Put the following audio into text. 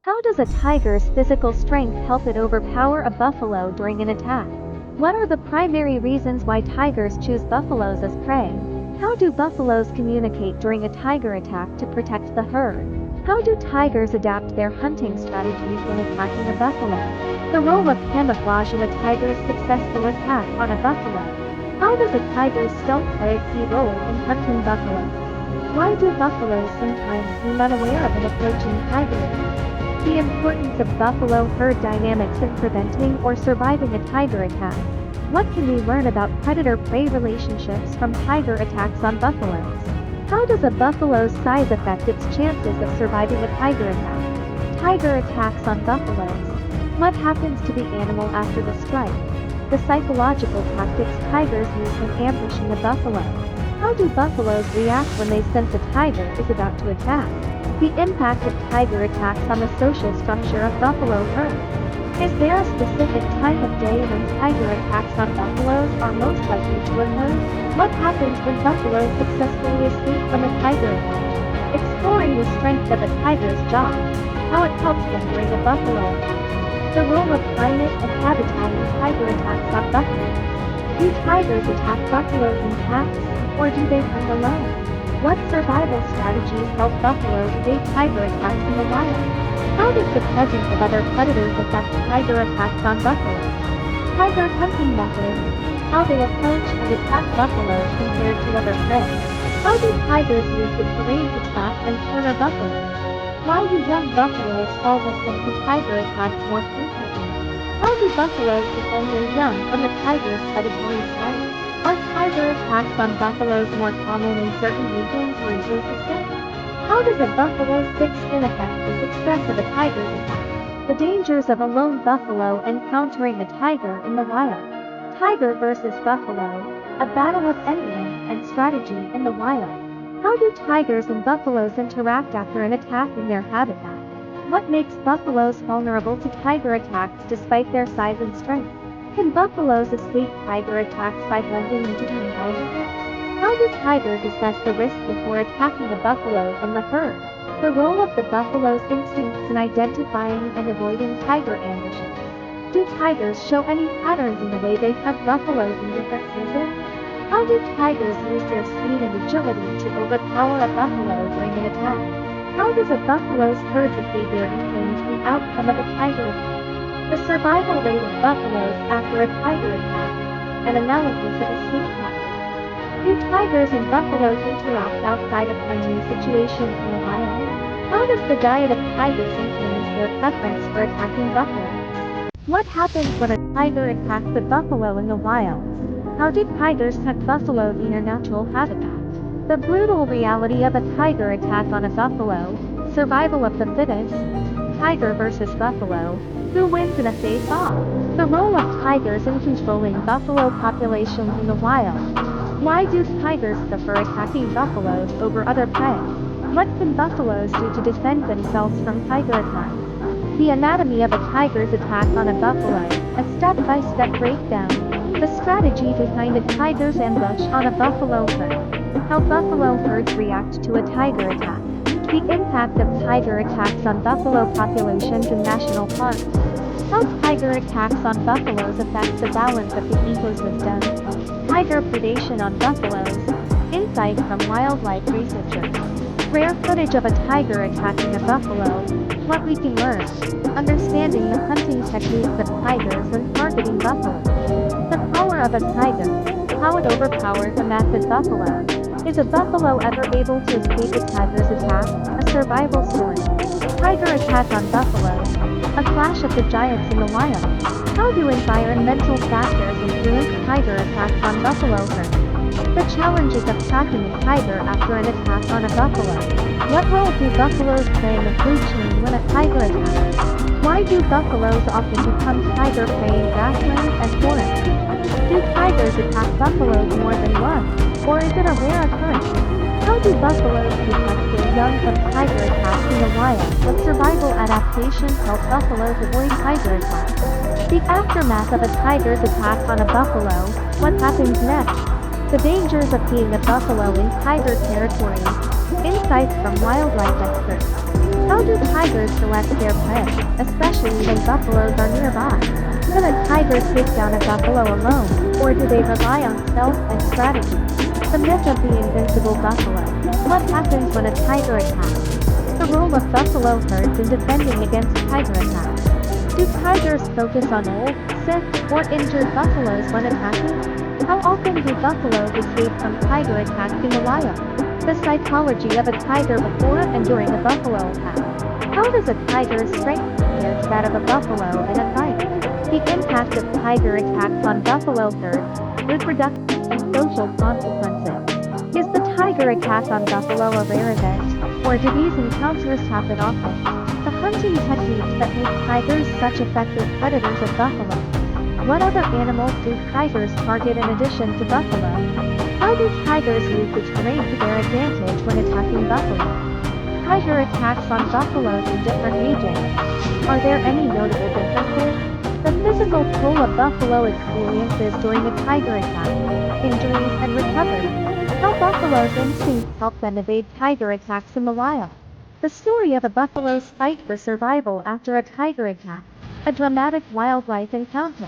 How does a tiger's physical strength help it overpower a buffalo during an attack? What are the primary reasons why tigers choose buffaloes as prey? How do buffaloes communicate during a tiger attack to protect the herd? How do tigers adapt their hunting strategies when attacking a buffalo? The role of camouflage in a tiger's successful attack on a buffalo. How does a tiger's stealth play a key role in hunting buffalo? Why do buffaloes sometimes seem unaware of an approaching tiger? The importance of buffalo herd dynamics in preventing or surviving a tiger attack. What can we learn about predator-prey relationships from tiger attacks on buffaloes? How does a buffalo's size affect its chances of surviving a tiger attack? Tiger attacks on buffaloes. What happens to the animal after the strike? The psychological tactics tigers use when ambushing a buffalo. How do buffaloes react when they sense a tiger is about to attack? The impact of tiger attacks on the social structure of buffalo herds. Is there a specific time of day when tiger attacks on buffaloes are most likely to occur? What happens when buffaloes successfully escape from a tiger attack? Exploring the strength of a tiger's jaw. How it helps them during a buffalo attack. The role of climate and habitat in tiger attacks on buffaloes. Do tigers attack buffaloes in packs, or do they hunt alone? What survival strategies help buffaloes evade tiger attacks in the wild? How does the presence of other predators affect tiger attacks on buffaloes? Tiger hunting methods. How they approach and attack buffaloes compared to other prey. How do tigers use the terrain to trap and corner buffaloes? Why do young buffaloes fall victim to tiger attacks more frequently? How do buffaloes defend their young from the tiger's predatory strike? Are tiger attacks on buffaloes more common in certain regions or ecosystems? How does a buffalo's thick skin affect the success of a tiger's attack? The dangers of a lone buffalo encountering a tiger in the wild. Tiger versus buffalo, a battle of endgame and strategy in the wild. How do tigers and buffaloes interact after an attack in their habitat? What makes buffaloes vulnerable to tiger attacks despite their size and strength? Can buffaloes escape tiger attacks by blending into the environment? How do tigers assess the risk before attacking a buffalo from the herd? The role of the buffalo's instincts in identifying and avoiding tiger ambushes. Do tigers show any patterns in the way they hunt buffaloes in different seasons? How do tigers use their speed and agility to overpower a buffalo during an attack? How does a buffalo's herd behavior influence the outcome of a tiger attack? The survival rate of buffaloes after a tiger attack. An analysis of escape tactics. Do tigers and buffaloes interact outside of friendly situations in the wild? How does the diet of tigers influence their preference for attacking buffaloes? What happens when a tiger attacks a buffalo in the wild? How do tigers hunt buffalo in their natural habitat? The brutal reality of a tiger attack on a buffalo. Survival of the fittest. Tiger versus buffalo. Who wins in a face-off? The role of tigers in controlling buffalo populations in the wild. Why do tigers prefer attacking buffaloes over other prey? What can buffaloes do to defend themselves from tiger attacks? The anatomy of a tiger's attack on a buffalo. A step-by-step breakdown. The strategy behind a tiger's ambush on a buffalo herd. How buffalo herds react to a tiger attack. The impact of tiger attacks on buffalo populations in national parks. How tiger attacks on buffaloes affect the balance of the ecosystem. Tiger predation on buffaloes. Insight from wildlife researchers. Rare footage of a tiger attacking a buffalo. What we can learn. Understanding the hunting techniques of tigers and targeting buffaloes. The power of a tiger. How it overpowers a massive buffalo. Is a buffalo ever able to escape a tiger's attack? A survival story. Tiger attack on buffaloes. A clash of the giants in the wild. How do environmental factors influence tiger attacks on buffalo herds? The challenges of tracking a tiger after an attack on a buffalo. What role do buffaloes play in the food chain when a tiger attacks? Why do buffaloes often become tiger prey in grasslands and forests? Do tigers attack buffaloes more than once? Or is it a rare occurrence? How do buffaloes protect their young from tiger attacks in the wild? What survival adaptations help buffaloes avoid tiger attacks? The aftermath of a tiger's attack on a buffalo. What happens next? The dangers of being a buffalo in tiger territory. Insights from wildlife experts. How do tigers select their prey, especially when buffaloes are nearby? Can a tiger take down a buffalo alone, or do they rely on stealth and strategy? The myth of the invincible buffalo. What happens when a tiger attacks? The role of buffalo herds in defending against tiger attacks. Do tigers focus on old, sick, or injured buffaloes when attacking? How often do buffaloes escape from tiger attacks in the wild? The psychology of a tiger before and during a buffalo attack. How does a tiger's strength compare to that of a buffalo in a fight? The impact of tiger attacks on buffalo herds, reproduction, and social consequences. Is the tiger attack on buffalo a rare event, or do these encounters happen often? The hunting techniques that make tigers such effective predators of buffalo. What other animals do tigers target in addition to buffalo? How do tigers use the terrain to their advantage when attacking buffalo? Tiger attacks on buffaloes in different regions. Are there any notable differences? The physical toll of buffalo experiences during a tiger attack, injuries and recovery. How buffalo's instincts help them evade tiger attacks in the wild. The story of a buffalo's fight for survival after a tiger attack. A dramatic wildlife encounter.